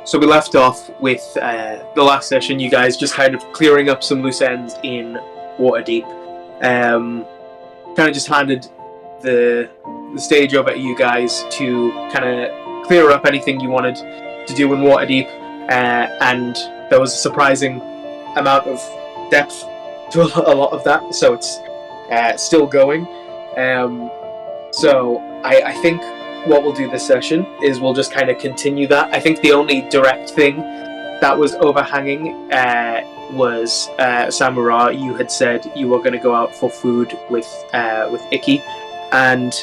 So we left off with the last session, you guys just kind of clearing up some loose ends in Waterdeep. Kind of just handed the stage over to you guys to kind of clear up anything you wanted to do in Waterdeep, and there was a surprising amount of depth to a lot of that, so it's still going. So I think what we'll do this session is we'll just kind of continue that. I think the only direct thing that was overhanging was Samurai. You had said you were going to go out for food with Icky, and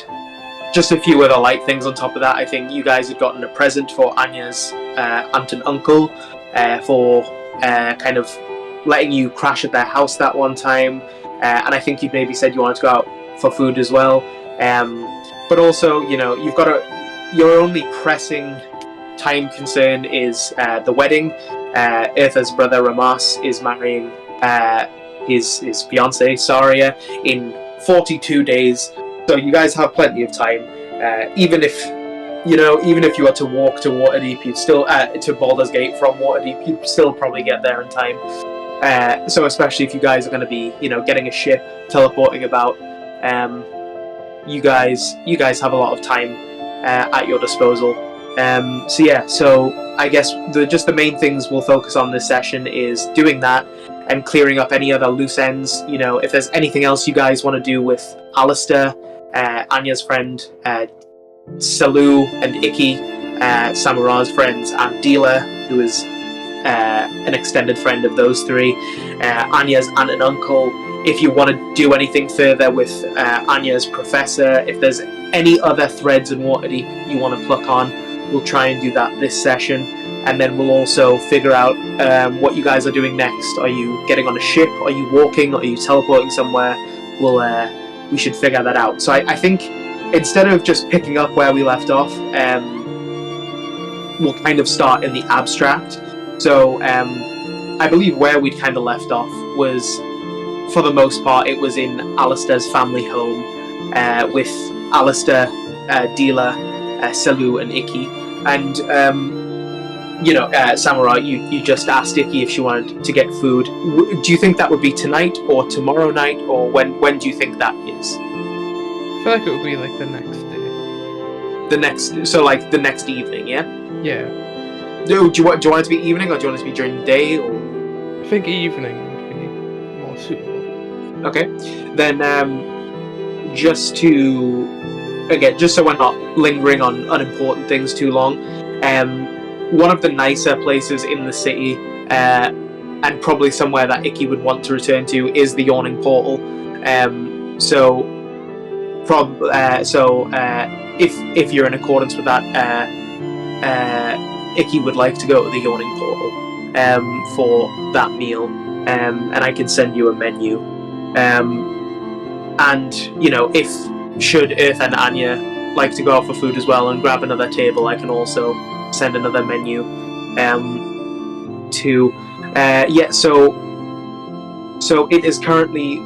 just a few other light things on top of that. I think you guys had gotten a present for Anya's aunt and uncle for kind of letting you crash at their house that one time, and I think you'd maybe said you wanted to go out for food as well. But also, you know, you've got your only pressing time concern is the wedding. Eartha's brother Ramas is marrying his fiancée Saria in 42 days, so you guys have plenty of time. Even if you were to walk to Waterdeep, you'd still to Baldur's Gate from Waterdeep, you'd still probably get there in time. So especially if you guys are going to be, getting a ship, teleporting about. You guys have a lot of time at your disposal. So I guess the main things we'll focus on this session is doing that and clearing up any other loose ends. If there's anything else you guys want to do with Alistair, Anya's friend, Salu and Icky, Samurai's friends, and Dila, who is an extended friend of those three, Anya's aunt and uncle. If you want to do anything further with Anya's professor, if there's any other threads in Waterdeep you want to pluck on, we'll try and do that this session. And then we'll also figure out what you guys are doing next. Are you getting on a ship? Are you walking? Are you teleporting somewhere? We should figure that out. So I think instead of just picking up where we left off, we'll kind of start in the abstract. So I believe where we'd kind of left off was, for the most part, it was in Alistair's family home with Alistair, Dila, Salu, and Icky. And, Samurai, you just asked Icky if she wanted to get food. Do you think that would be tonight or tomorrow night, or when do you think that is? I feel like it would be like the next day. So like the next evening, yeah? Yeah. Do you want it to be evening, or do you want it to be during the day, or? I think evening would be more suitable. Okay, then just so we're not lingering on unimportant things too long, one of the nicer places in the city, and probably somewhere that Icky would want to return to, is the Yawning Portal. If you're in accordance with that, Icky would like to go to the Yawning Portal for that meal, and I can send you a menu. If should Earth and Anya like to go out for food as well and grab another table, I can also send another menu so it is currently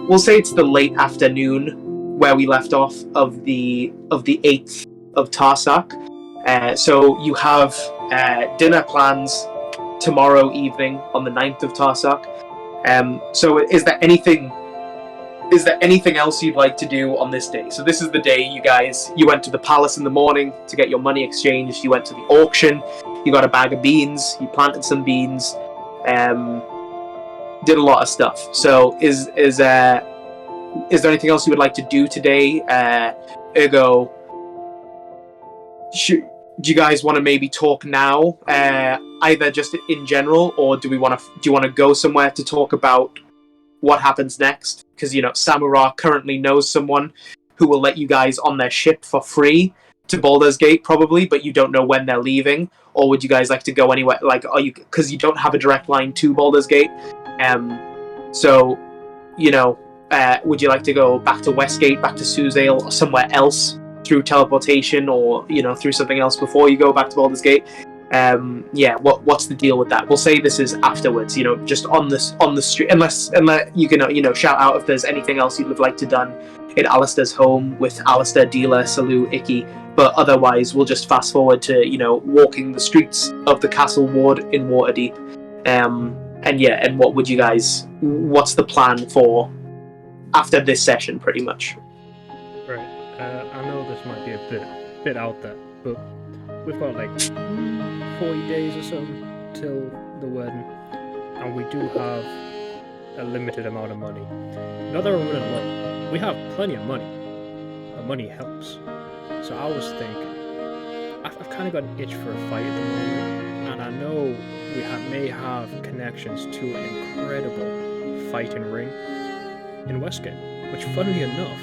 we'll say it's the late afternoon where we left off of the 8th of Tarsak. So you have dinner plans tomorrow evening on the 9th of Tarsak. So is there anything else you'd like to do on this day? So this is the day you went to the palace in the morning to get your money exchanged, you went to the auction, you got a bag of beans, you planted some beans, did a lot of stuff. So is there anything else you would like to do today? Ergo, do you guys want to maybe talk now, either just in general, or do you want to go somewhere to talk about what happens next? Because Samurai currently knows someone who will let you guys on their ship for free to Baldur's Gate, probably, but you don't know when they're leaving. Or would you guys like to go anywhere? Like, because you don't have a direct line to Baldur's Gate? Would you like to go back to Westgate, back to Suzail, or somewhere else through teleportation, or through something else before you go back to Baldur's Gate? What's the deal with that? We'll say this is afterwards, just on the street, unless you can shout out if there's anything else you'd have liked to done in Alistair's home with Alistair, Dila, Salu, Icky. but otherwise we'll just fast forward to, walking the streets of the castle ward in Waterdeep. And what would you guys, what's the plan for after this session, pretty much? Right. I know this might be a bit out there, but we've got like 40 days or so till the wedding, and we do have a limited amount of money. Not that we're running low. We have plenty of money, but money helps. So I was thinking, I've kind of got an itch for a fight at the moment, and I know we may have connections to an incredible fighting ring in Westgate, which, funnily enough,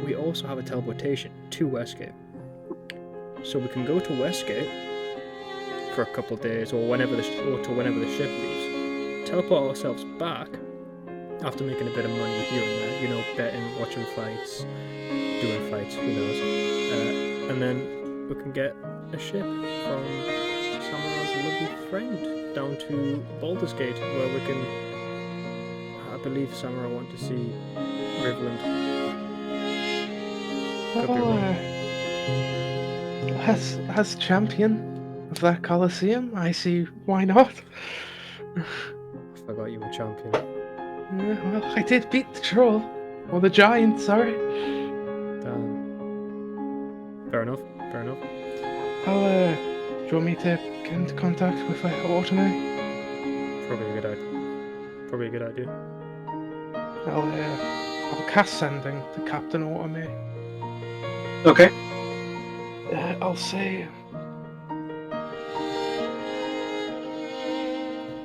we also have a teleportation to Westgate. So we can go to Westgate for a couple of days, or whenever the ship leaves, teleport ourselves back after making a bit of money here and there, betting, watching fights, doing fights, who knows, and then we can get a ship from Samara's lovely friend down to Baldur's Gate, where we can, I believe Samara want to see Riverland. As champion of that Colosseum, I see why not. I forgot you were champion. Yeah, well, I did beat the troll. Or the giant, sorry. Fair enough. Do you want me to get into contact with Automate? Probably a good idea. I'll cast sending to Captain Automate. Okay. I'll say...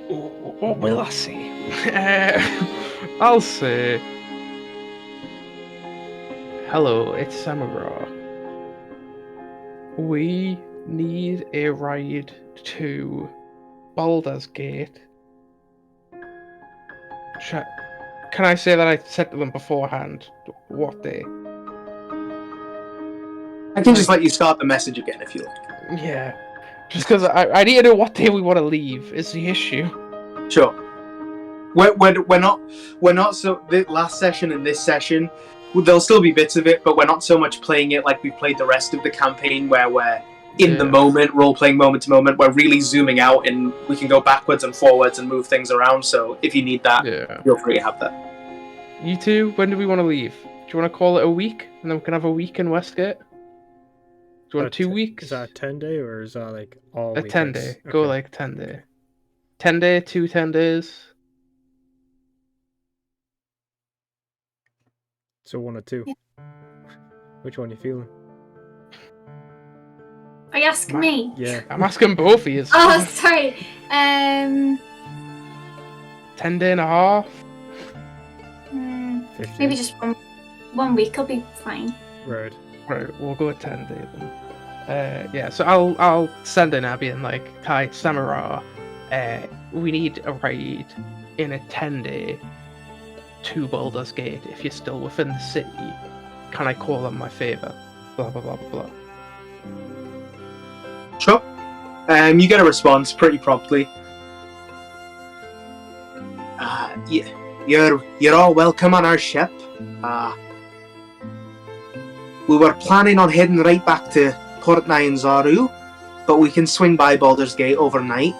What will I say? I'll say... Hello, it's Samara. We need a ride to Baldur's Gate. Can I say that I said to them beforehand what day? I can just let you start the message again if you like. Yeah. Just because I need to know what day we want to leave is the issue. Sure. We're not so the last session and this session, there'll still be bits of it, but we're not so much playing it like we played the rest of the campaign where we're in the moment, role-playing moment to moment. We're really zooming out and we can go backwards and forwards and move things around, so if you need that, feel free to have that. You two, when do we want to leave? Do you want to call it a week, and then we can have a week in Westgate? Do you want 2 weeks? Is that a 10-day, or is that like all a weekends? 10-day. Okay. Go like 10-day. 10-day, 2 10 days. So 1 or 2. Yeah. Which one are you feeling? Are you asking me? Yeah. I'm asking both of you. Oh, sorry. 10-day and a half. Maybe just 1 week will be fine. Right, we'll go with 10-day then. So I'll send in Abby and like, hi, Samara, we need a ride in a 10-day to Baldur's Gate. If you're still within the city, can I call on my favour? Blah blah blah blah blah. Sure. You get a response pretty promptly. You're all welcome on our ship. We were planning on heading right back to Port Nyanzaru, but we can swing by Baldur's Gate overnight.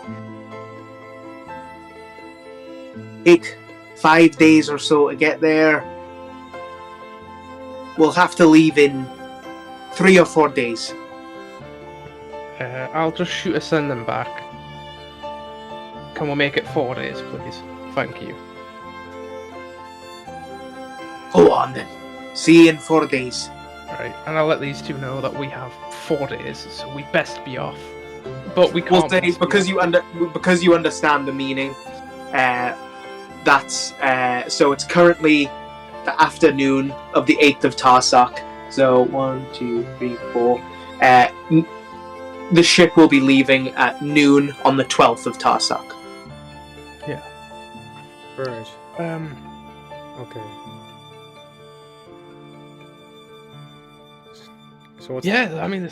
Take 5 days or so to get there. We'll have to leave in 3 or 4 days. I'll just shoot a send them back. Can we make it 4 days, please? Thank you. Go on then. See you in 4 days. Right, and I'll let these two know that we have 4 days, so we best be off. But we can't. We'll say because you understand the meaning. That's so it's currently the afternoon of the 8th of Tarsak. So 1, 2, 3, 4. The ship will be leaving at noon on the 12th of Tarsak. Yeah. Right. Okay. So what's I mean,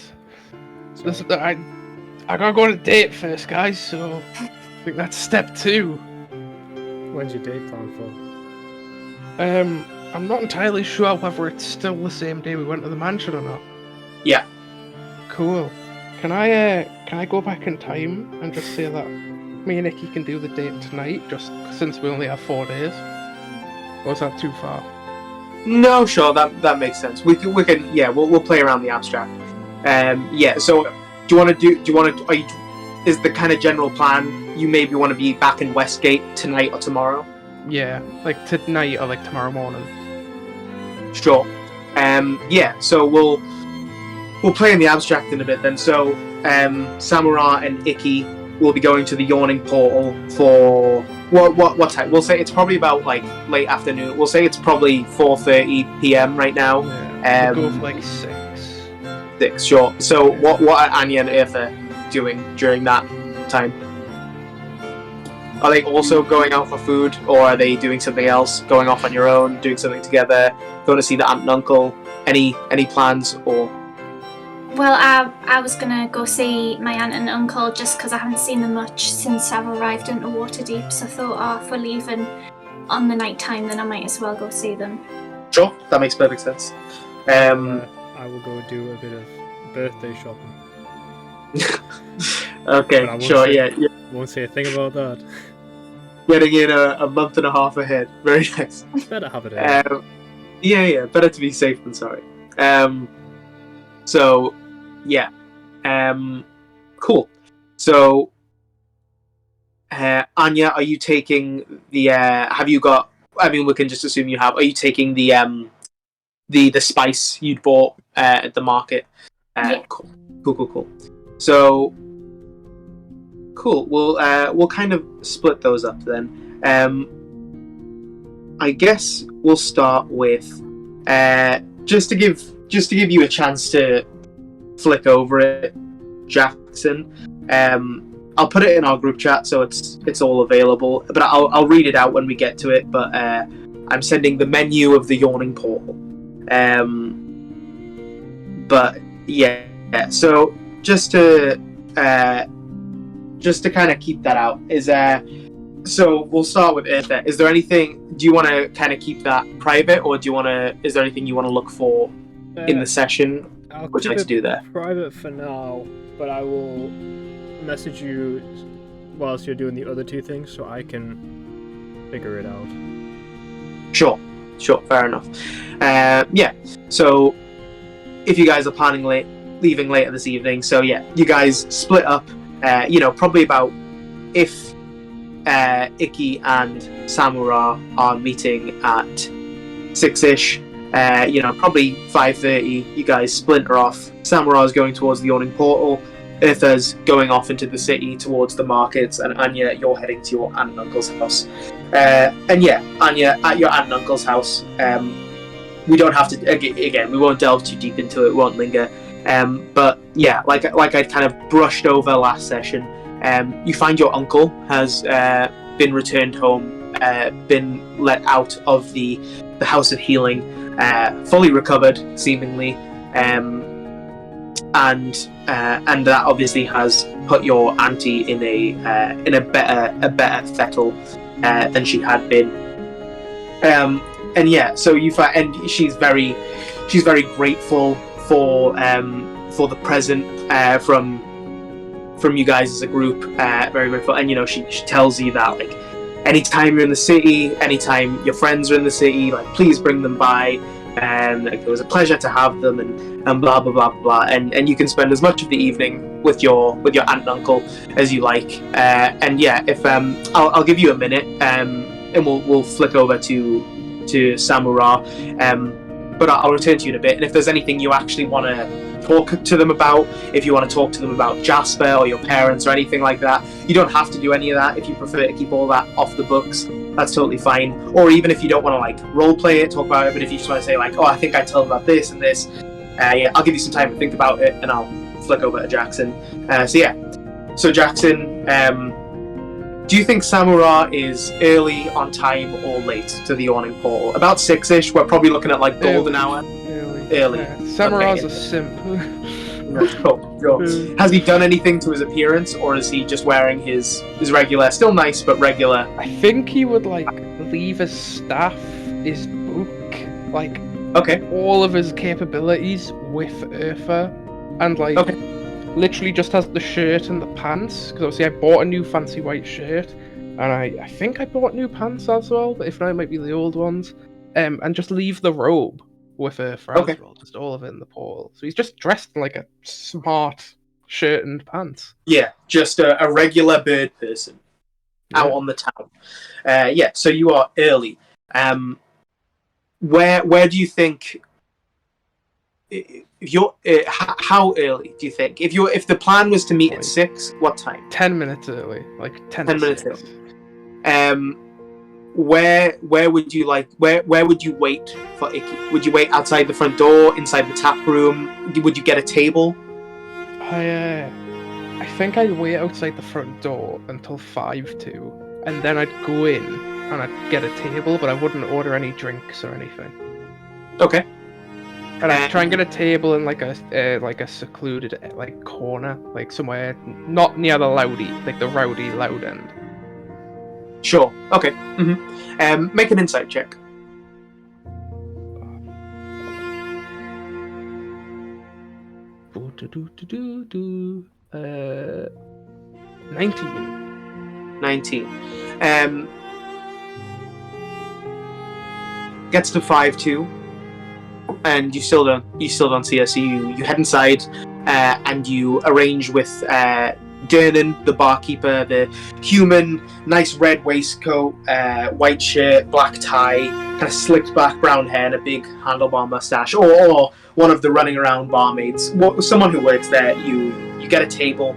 I gotta go on a date first, guys. So I think that's step 2. When's your date planned for? I'm not entirely sure whether it's still the same day we went to the mansion or not. Yeah. Cool. Can I go back in time and just say that me and Nikki can do the date tonight, just since we only have 4 days? Or is that too far? No, sure, that makes sense. We can yeah, we'll play around the abstract. Yeah. So, is the kind of general plan you maybe want to be back in Westgate tonight or tomorrow? Yeah, like tonight or like tomorrow morning. Sure. Yeah. So we'll play in the abstract in a bit then. So, Samura and Icky will be going to the Yawning Portal for what time? We'll say it's probably about like late afternoon. We'll say it's probably 4:30 p.m. right now. Yeah, we'll go for like 6. 6, sure. So what are Anya and Eartha doing during that time? Are they also going out for food, or are they doing something else? Going off on your own, doing something together, going to see the aunt and uncle? Any plans or? Well, I was gonna go see my aunt and uncle just because I haven't seen them much since I've arrived into Waterdeep. So I thought, if we're leaving on the night time, then I might as well go see them. Sure, that makes perfect sense. I will go do a bit of birthday shopping. Okay, sure, yeah. Won't say a thing about that. Getting in a month and a half ahead. Very nice. Better have it in. Yeah, better to be safe than sorry. So, yeah. Cool. So, Anya, are you taking the, have you got, I mean, we can just assume you have, are you taking the spice you'd bought at the market? Yeah. Cool. So, cool. We'll kind of split those up then. I guess we'll start with just to give you a chance to flick over it, Jackson. I'll put it in our group chat so it's all available, but I'll read it out when we get to it. But I'm sending the menu of the Yawning Portal. But yeah. So just to kind of keep that out, is so we'll start with Eartha. Is there anything? Do you want to kind of keep that private, or do you want to? Is there anything you want to look for in the session? I'll Which keep I to it do there. private for now, but I will message you whilst you're doing the other 2 things, so I can figure it out. Sure, fair enough. Yeah. So if you guys are planning leaving later this evening, so yeah, you guys split up. Probably about if Icky and Samura are meeting at 6ish, probably 5:30. You guys splinter off. Samura's going towards the Yawning Portal. Eartha's going off into the city towards the markets, and Anya, you're heading to your aunt and uncle's house. And yeah, Anya, at your aunt and uncle's house. We don't have to. Again, we won't delve too deep into it. We won't linger. But yeah, like I kind of brushed over last session, you find your uncle has been returned home, been let out of the House of Healing, fully recovered seemingly, and that obviously has put your auntie in a better fettle than she had been. And yeah, so you find, and she's very grateful for the present from you guys as a group. Very grateful, and she tells you that like anytime you're in the city, anytime your friends are in the city, like please bring them by. Like, it was a pleasure to have them, and blah blah blah blah, and you can spend as much of the evening with your aunt and uncle as you like. And yeah, if I'll give you a minute, and we'll flick over to Samura, but I'll return to you in a bit. And if there's anything you actually want to talk to them about, if you want to talk to them about Jasper or your parents or anything like that, you don't have to do any of that. If you prefer to keep all that off the books, that's totally fine. Or even if you don't want to like role play it, talk about it, but if you just want to say like, I think I tell them about this and this, yeah, I'll give you some time to think about it, and I'll flick over to Jackson. So Jackson, do you think Samura is early on time or late to the Yawning Portal? About 6ish. We're probably looking at like golden hour. Early. Yeah. Samura's Okay. a simp. Cool. Has he done anything to his appearance, or is he just wearing his regular, still nice but regular? I think he would like leave his staff, his book, like Okay. all of his capabilities with Eartha and like Okay. literally just has the shirt and the pants. Because obviously I bought a new fancy white shirt, and I think I bought new pants as well. But if not, it might be the old ones. And just leave the robe with her for Okay. Asriel, just all of it in the portal. So he's just dressed in like a smart shirt and pants. Yeah, just a regular bird person out on the town. Yeah, so you are early. Where do you think? If you're how early do you think? If the plan was to meet at 6, what time? 10 minutes early, like 10 10 to minutes 6. early. Where would you where would you wait for Icky? Would you wait outside the front door, inside the tap room? Would you get a table? I think I'd wait outside the front door until 5 to, and then I'd go in and I'd get a table, but I wouldn't order any drinks or anything. Okay. And I'd try and get a table in like a secluded like corner, like somewhere not near the rowdy loud end. Sure. Okay. Make an insight check. Do 19. 19. Gets to 5-2, and you still don't see her. So you head inside, and you arrange with Dernan, the barkeeper, the human, nice red waistcoat, white shirt, black tie, kind of slicked back brown hair, and a big handlebar mustache, or one of the running around barmaids, someone who works there. You get a table,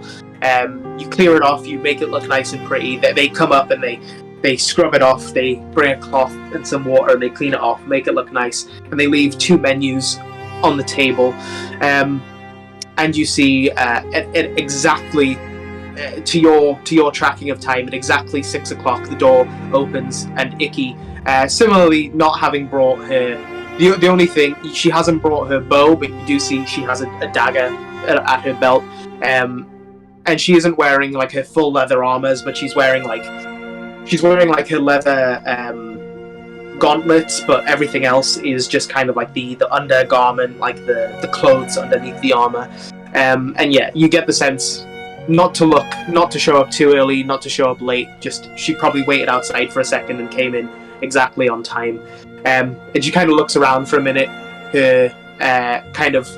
you clear it off, you make it look nice and pretty. They come up and they scrub it off, they bring a cloth and some water, and they clean it off, make it look nice, and they leave 2 menus on the table. And you see at exactly to your tracking of time, at exactly 6 o'clock, the door opens, and Icky, similarly not having brought her, the only thing, she hasn't brought her bow, but you do see she has a dagger at her belt, and she isn't wearing like her full leather armors, but she's wearing like her leather gauntlets, but everything else is just kind of like the undergarment, like the clothes underneath the armor. And yeah, you get the sense not to show up too early, not to show up late, just she probably waited outside for a second and came in exactly on time. And she kind of looks around for a minute, her kind of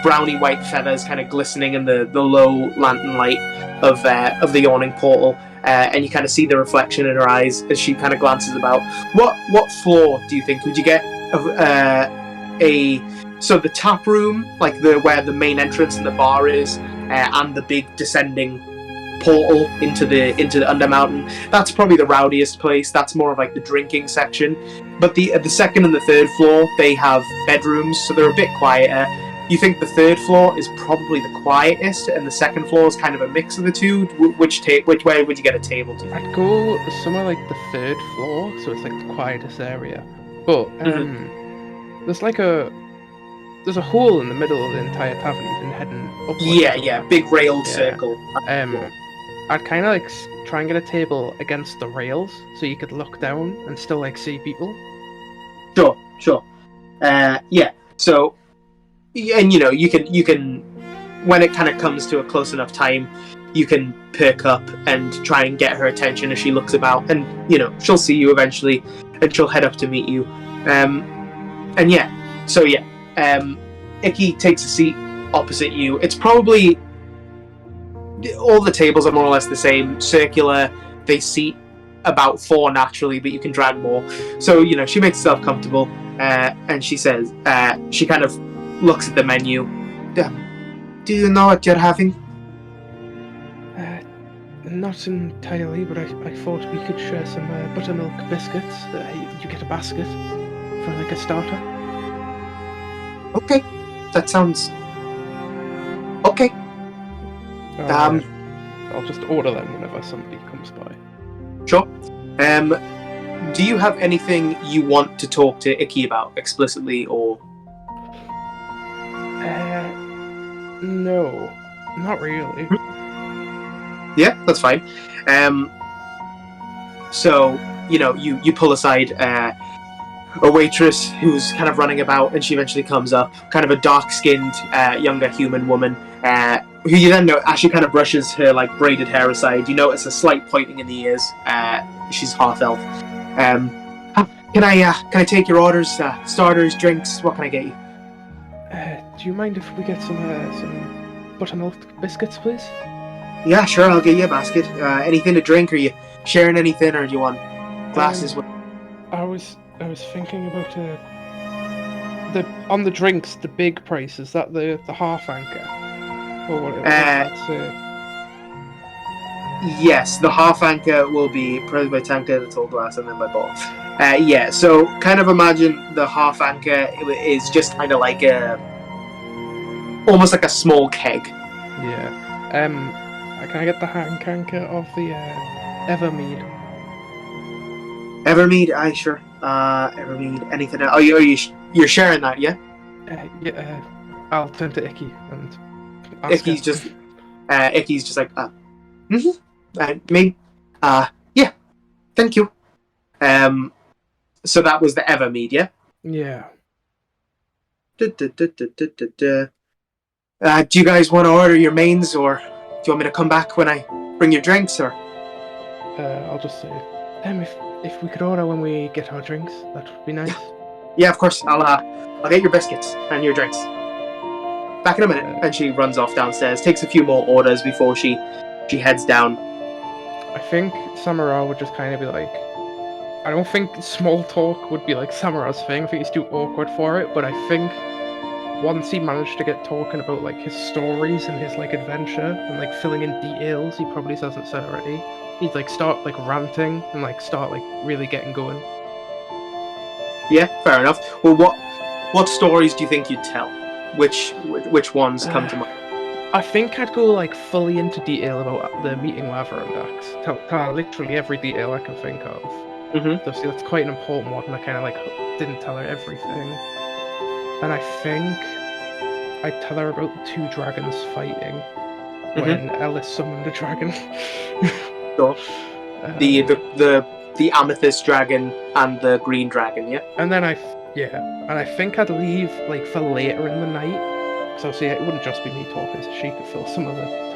browny white feathers kind of glistening in the low lantern light of the yawning portal, and you kind of see the reflection in her eyes as she kind of glances about. What floor do you think? Would you get so the tap room, like where the main entrance and the bar is, and the big descending portal into the Undermountain, that's probably the rowdiest place. That's more of like the drinking section. But the second and the third floor, they have bedrooms, so they're a bit quieter. You think the third floor is probably the quietest, and the second floor is kind of a mix of the two. Which way would you get a table to? I'd go somewhere like the third floor, so it's like the quietest area. But there's a hole in the middle of the entire tavern, even heading up. Yeah, big railed circle. I'd kind of like try and get a table against the rails, so you could look down and still like see people. Sure. Yeah. So, and you can when it kind of comes to a close enough time, you can perk up and try and get her attention as she looks about, and she'll see you eventually, and she'll head up to meet you. And yeah, so yeah. Icky takes a seat opposite you. It's probably all the tables are more or less the same, circular. They seat about 4 naturally, but you can drag more. So she makes herself comfortable, and she says, she kind of looks at the menu. Do you know what you're having? Not entirely, but I thought we could share some buttermilk biscuits. You get a basket for like a starter. Okay, that sounds okay. I'll just order them whenever somebody comes by. Sure. Do you have anything you want to talk to Icky about explicitly, or? No, not really. Yeah, that's fine. So you pull aside a waitress who's kind of running about, and she eventually comes up, kind of a dark-skinned, younger human woman, who you then know, as she kind of brushes her like braided hair aside, you notice a slight pointing in the ears. She's half-elf. Can I take your orders? Starters, drinks, what can I get you? Do you mind if we get some buttermilk biscuits, please? Yeah, sure, I'll get you a basket. Anything to drink? Are you sharing anything, or do you want glasses? I was thinking about on the drinks, the big price, is that the half anchor? Or whatever. Yes, the half anchor will be provided by Tanka, the tall glass, and then by both. Yeah, so kind of imagine the half anchor is just kind of like almost like a small keg. Yeah. Can I get the half anchor of the Evermead? Evermead, aye, sure. Evermead, anything else? Oh, you're sharing that, yeah? Yeah. I'll turn to Icky and ask Icky's just like, me? Yeah, thank you. So that was the Evermead, yeah? Yeah. Do you guys want to order your mains, or do you want me to come back when I bring your drinks, or? I'll just say, if we could order when we get our drinks, that would be nice. Yeah, of course. I'll get your biscuits and your drinks. Back in a minute. And she runs off downstairs, takes a few more orders before she heads down. I think Samara would just kind of be like, I don't think small talk would be like Samara's thing. I think he's too awkward for it, but I think once he managed to get talking about like his stories and his like adventure and like filling in details he probably hasn't said already, he'd like start like ranting and like start like really getting going. Yeah, fair enough. Well, what stories do you think you'd tell? Which ones come to mind? I think I'd go like fully into detail about the meeting with Averandax. Tell literally every detail I can think of. Mm-hmm. So see, that's quite an important one, and I kind of like didn't tell her everything. And I think I'd tell her about the two dragons fighting when Ellis summoned a dragon. Sure. The amethyst dragon and the green dragon, yeah? And then I think I'd leave like for later in the night. So see, it wouldn't just be me talking, so she could tell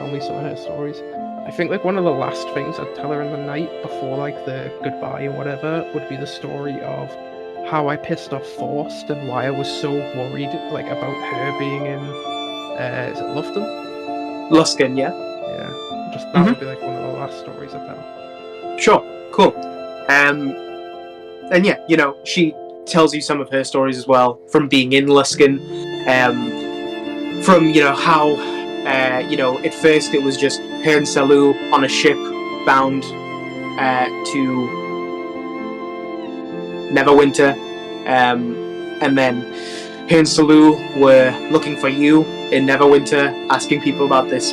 me some of her stories. I think like one of the last things I'd tell her in the night before like the goodbye and whatever would be the story of how I pissed off Forst and why I was so worried like about her being in is it Lufton? Luskin, yeah? Yeah. Just that would be like one of the last stories I'd tell. Sure, cool. And yeah, you know, she tells you some of her stories as well from being in Luskin. From, you know, how you know, at first it was just her and Salu on a ship bound to Neverwinter, and then her and Salu were looking for you in Neverwinter, asking people about this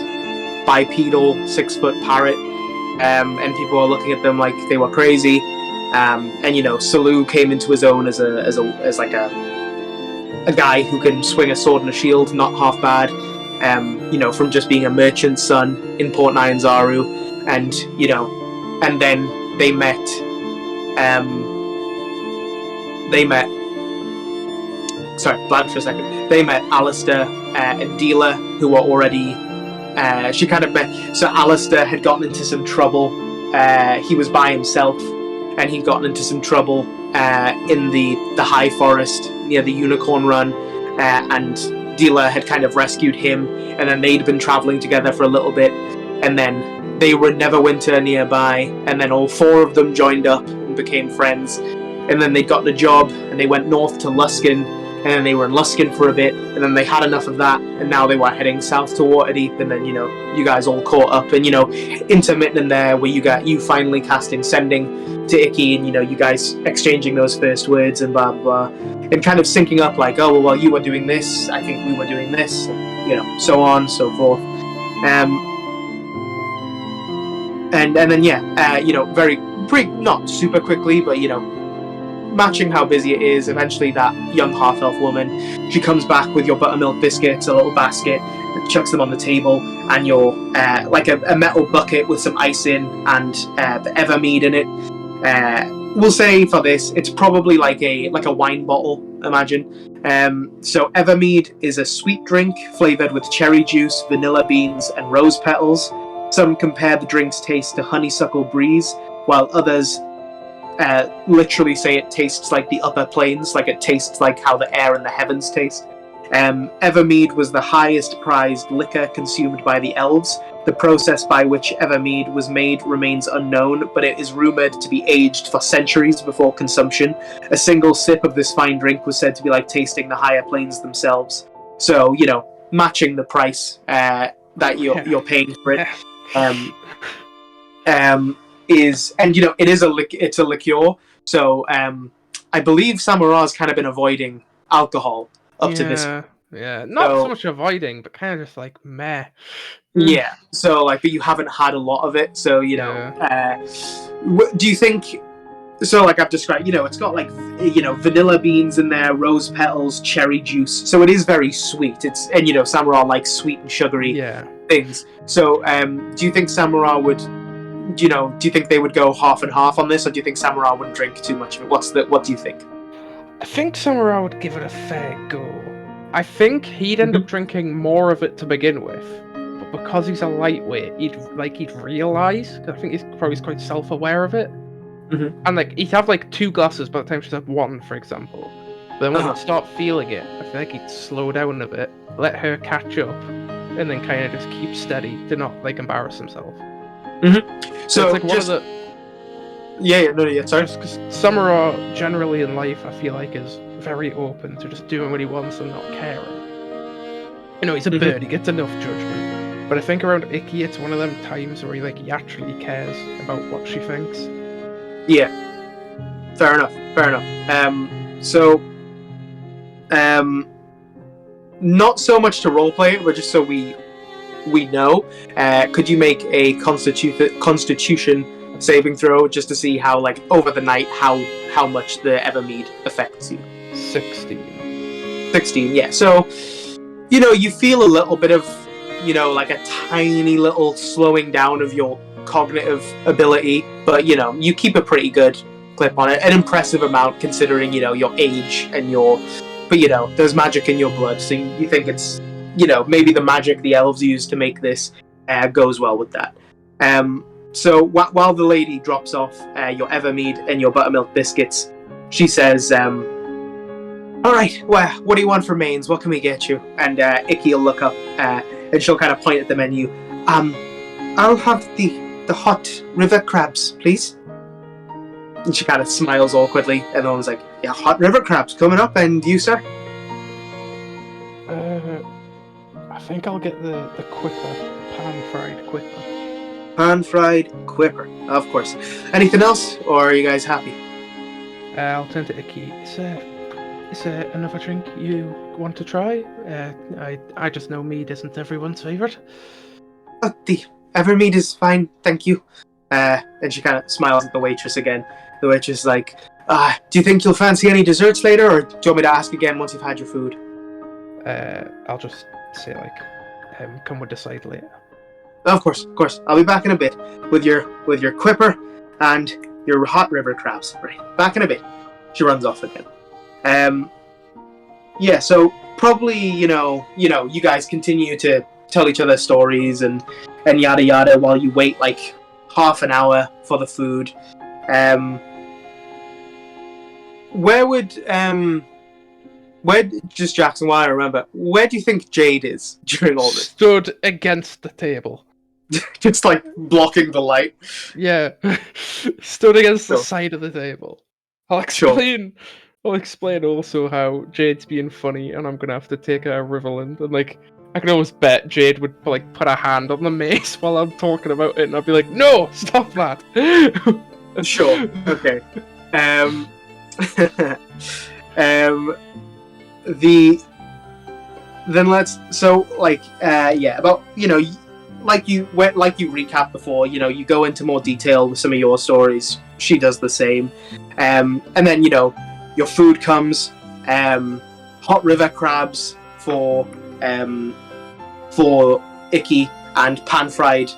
bipedal 6-foot parrot, and people were looking at them like they were crazy. And you know, Salu came into his own as like a guy who can swing a sword and a shield, not half bad. You know, from just being a merchant's son in Port Nyanzaru, and you know, and then they met. Sorry, blank for a second. They met Alistair and Dealer, who were already. She kind of met. So Alistair had gotten into some trouble. He was by himself, and he'd gotten into some trouble in the High Forest near the Unicorn Run, and Dealer had kind of rescued him, and then they'd been traveling together for a little bit, and then they were in Neverwinter nearby, and then all four of them joined up and became friends, and then they'd gotten a job, and they went north to Luskin, and then they were in Luskin for a bit, and then they had enough of that, and now they were heading south to Waterdeep, and then, you know, you guys all caught up, and, you know, intermittent there, where you finally casting Sending to Icky, and, you know, you guys exchanging those first words, and blah, blah, blah, and kind of syncing up, like, oh, well, you were doing this, I think we were doing this, and, you know, so on, so forth. And then, yeah, you know, not super quickly, but, you know, matching how busy it is, eventually that young half-elf woman, she comes back with your buttermilk biscuits, a little basket, and chucks them on the table, and your, like a metal bucket with some ice in, and the Evermead in it, we'll say for this, it's probably like a wine bottle. Imagine. So Evermead is a sweet drink flavored with cherry juice, vanilla beans, and rose petals. Some compare the drink's taste to honeysuckle breeze, while others literally say it tastes like the upper planes, like it tastes like how the air in the heavens taste. Evermead was the highest prized liquor consumed by the elves. The process by which Evermead was made remains unknown, but it is rumoured to be aged for centuries before consumption. A single sip of this fine drink was said to be like tasting the higher planes themselves. So, matching the price that you're paying for it. It's a liqueur. So I believe Samura's kind of been avoiding alcohol up to this. Yeah, not so much avoiding, but kind of just like meh. Yeah. So but you haven't had a lot of it. So do you think? So I've described, it's got vanilla beans in there, rose petals, cherry juice. So it is very sweet. And Samura likes sweet and sugary things. So do you think Samura would? Do you think they would go half and half on this, or do you think Samura wouldn't drink too much of it? What do you think? I think Samura would give it a fair go. I think he'd end up drinking more of it to begin with, but because he's a lightweight, he'd realise. Cause I think he's probably quite self-aware of it, and he'd have 2 glasses by the time she's had 1, for example. But then when he'd start feeling it, I feel like he'd slow down a bit, let her catch up, and then kind of just keep steady to not embarrass himself. So it's one of the. Sorry. Just because Samura generally in life, I feel like, is very open to just doing what he wants and not caring. He's a bird, he gets enough judgment. But I think around Icky, it's one of them times where he actually cares about what she thinks. Yeah. Fair enough. Not so much to roleplay, but just so we know, could you make a constitution saving throw just to see how over the night how much the Evermead affects you? 16, yeah. So you feel a little bit of a tiny little slowing down of your cognitive ability, but you keep a pretty good clip on it, an impressive amount considering your age and but there's magic in your blood, so you think it's maybe the magic the elves use to make this goes well with that. So while the lady drops off your Evermead and your buttermilk biscuits, she says, all right, well, what do you want for mains? What can we get you? And Icky will look up and she'll kind of point at the menu. I'll have the hot river crabs, please. And she kind of smiles awkwardly, and the one's like, yeah, hot river crabs coming up, and you, sir? I think I'll get the quipper, pan-fried quipper. Pan-fried quipper, of course. Anything else, or are you guys happy? I'll turn to Icky. Is there another drink you want to try? I just know mead isn't everyone's favourite. The Evermead is fine, thank you. And she kind of smiles at the waitress again. The waitress is like, do you think you'll fancy any desserts later, or do you want me to ask again once you've had your food? I'll just say come with the side later. Of course. I'll be back in a bit with your quipper and your hot river crabs. Right, back in a bit. She runs off again. Yeah. So probably you guys continue to tell each other stories and yada yada while you wait half an hour for the food. Just Jackson, while I remember, where do you think Jade is during all this? Stood against the table. Just blocking the light. Yeah. Stood against the side of the table. I'll explain also how Jade's being funny and I'm gonna have to take her to Riverland, and I can almost bet Jade would put a hand on the mace while I'm talking about it, and I'd be like, no, stop that. Sure. Okay. Then let's about you recapped before, you go into more detail with some of your stories. She does the same, and then your food comes, hot river crabs for Icky, and pan-fried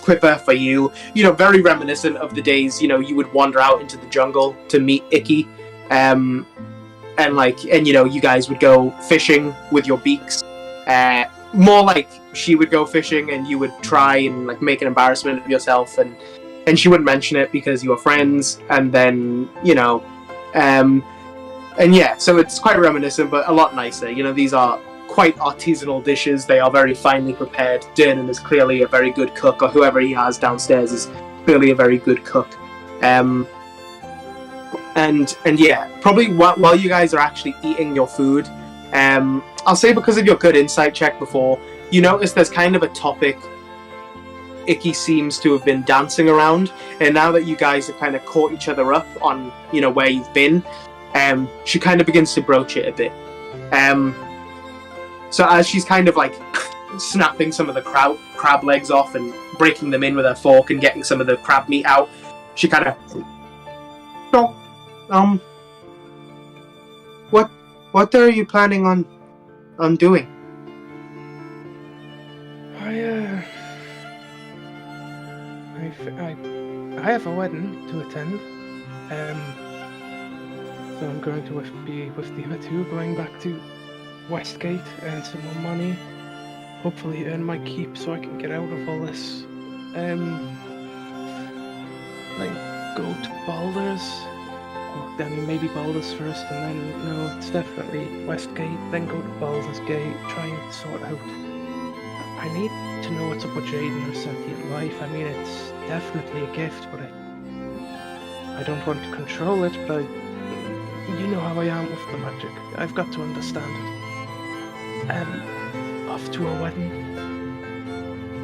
quipper for you. Very reminiscent of the days, you would wander out into the jungle to meet Icky. And you guys would go fishing with your beaks. More like she would go fishing and you would try and make an embarrassment of yourself, and she wouldn't mention it because you were friends. And then so it's quite reminiscent, but a lot nicer. These are quite artisanal dishes. They are very finely prepared. Dernan is clearly a very good cook, or whoever he has downstairs is clearly a very good cook. Probably while you guys are actually eating your food, I'll say, because of your good insight check before, you notice there's kind of a topic Icky seems to have been dancing around, and now that you guys have kind of caught each other up on where you've been, she kind of begins to broach it a bit. So as she's kind of snapping some of the crab legs off and breaking them in with her fork and getting some of the crab meat out, she kind of what are you planning on doing? I have a wedding to attend, so I'm going to be with the other two, going back to Westgate, earn some more money, hopefully earn my keep so I can get out of all this. Go to Baldur's. Maybe Baldur's first, and then no, it's definitely Westgate. Then go to Baldur's Gate, try and sort out. I need to know what's up with Jade and her sentient life. I mean, it's definitely a gift, but I don't want to control it. But you know how I am with the magic. I've got to understand it. Off to a wedding.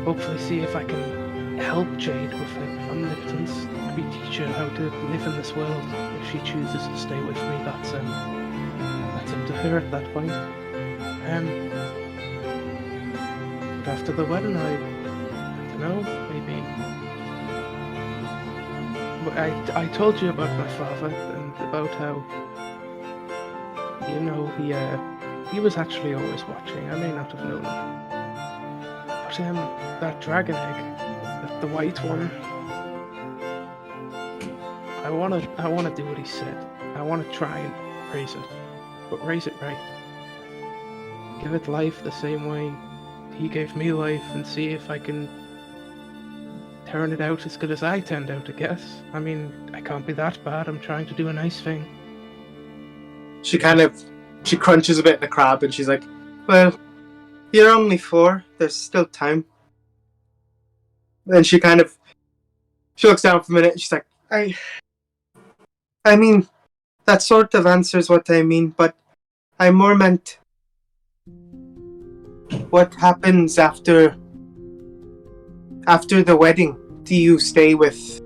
Hopefully, see if I can help Jade with her omnipotence. Maybe teach her how to live in this world. If she chooses to stay with me, that's up to her at that point. But after the wedding, I don't know, maybe. But I told you about my father and about how he was actually always watching. I may not have known it. But that dragon egg, the white one. I wanna do what he said. I wanna try and raise it, but raise it right. Give it life the same way he gave me life, and see if I can turn it out as good as I turned out, I guess. I mean, I can't be that bad. I'm trying to do a nice thing. She crunches a bit of the crab, and she's like, well, you're only 4. There's still time. Then she looks down for a minute, and she's like, I mean, that sort of answers what I mean, but I more meant what happens after the wedding. Do you stay with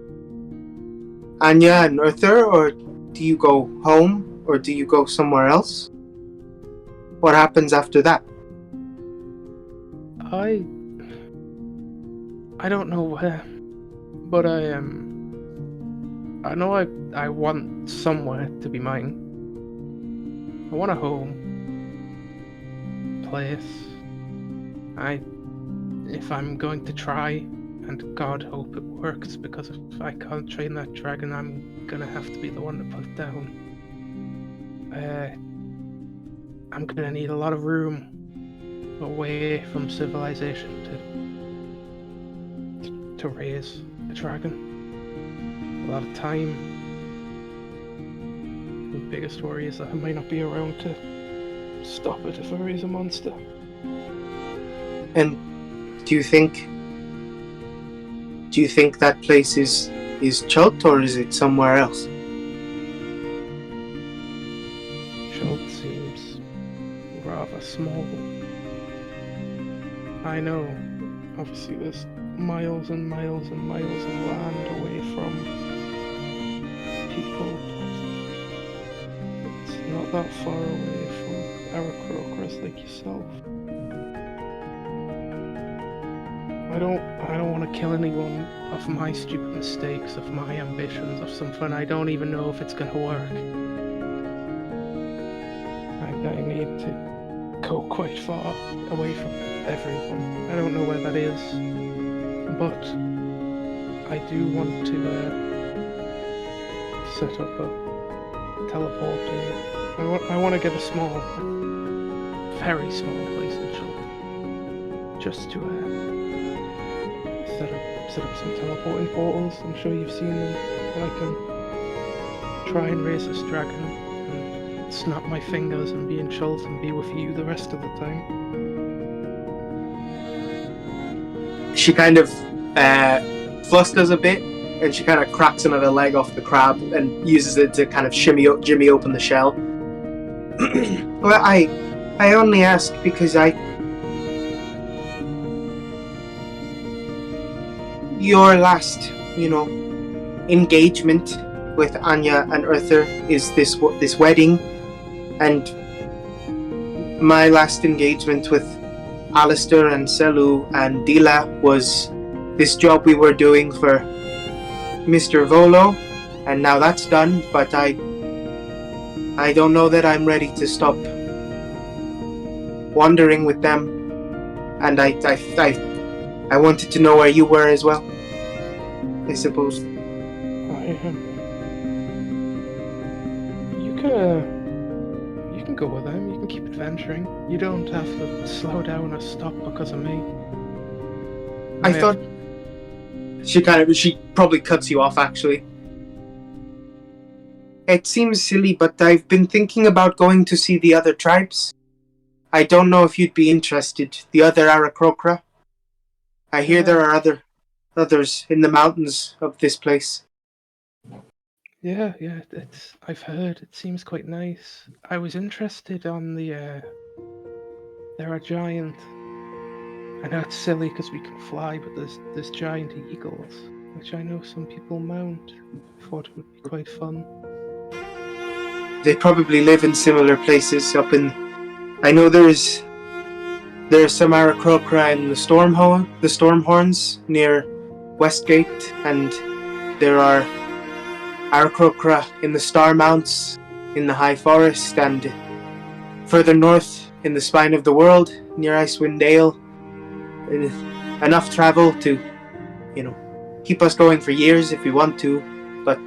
Anya and Uther, or do you go home, or do you go somewhere else? What happens after that? I don't know where, but I know I want somewhere to be mine. I want a home, place. If I'm going to try, and God hope it works, because if I can't train that dragon, I'm gonna have to be the one to put it down. I'm gonna need a lot of room away from civilization to raise a dragon. A lot of time. The biggest worry is that I might not be around to stop it if I raise a monster. And do you think that place is Chult, or is it somewhere else? Chult seems rather small. I know, obviously there's miles and miles and miles of land away from people, but it's not that far away from Aracrocras like yourself. I don't want to kill anyone of my stupid mistakes, of my ambitions, of something I don't even know if it's gonna work. I need to go quite far away from everyone. I don't know where that is, but I do want to set up a teleporting. I want to get a small, very small place in Chilton, just to set up some teleporting portals. I'm sure you've seen them. And I can try and raise this dragon and snap my fingers and be in Chilton and be with you the rest of the time. She kind of flusters a bit, and she kind of cracks another leg off the crab and uses it to kind of jimmy open the shell. Well, I only ask because your last, engagement with Anya and Arthur is this wedding, and my last engagement with Alistair and Selu and Dila was this job we were doing for Mr. Volo, and now that's done, but I don't know that I'm ready to stop wandering with them, and I wanted to know where you were as well, I suppose. You can go with them, you can keep adventuring. You don't have to slow down or stop because of me. I thought... She probably cuts you off, actually. It seems silly, but I've been thinking about going to see the other tribes. I don't know if you'd be interested. The other Aarakocra. I hear there are others in the mountains of this place. Yeah, I've heard. It seems quite nice. I was interested on the, there are giant... I know it's silly because we can fly, but there's giant eagles, which I know some people mount. I thought it would be quite fun. They probably live in similar places up in... I know there's some Aarakocra in the Stormhorns near Westgate, and there are Aarakocra in the Star Mounts in the High Forest, and further north in the Spine of the World near Icewind Dale. Enough travel to, keep us going for years if we want to, but...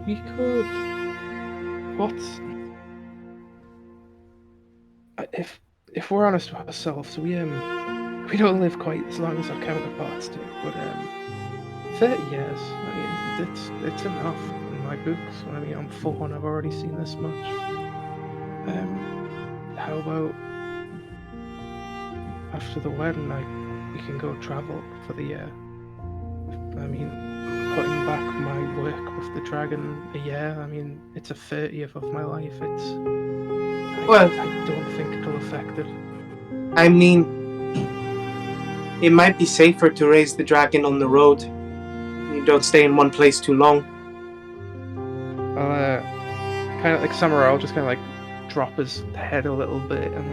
We could... If we're honest with ourselves, we don't live quite as long as our counterparts do, but 30 years, it's enough in my books. I'm full on, I've already seen this much. How about after the wedding, we can go travel for the year? Putting back my work with the dragon a year, it's a 30th of my life. I don't think it'll affect it. It might be safer to raise the dragon on the road. You don't stay in one place too long. Kind of like Samurai, I'll just kind of drop his head a little bit and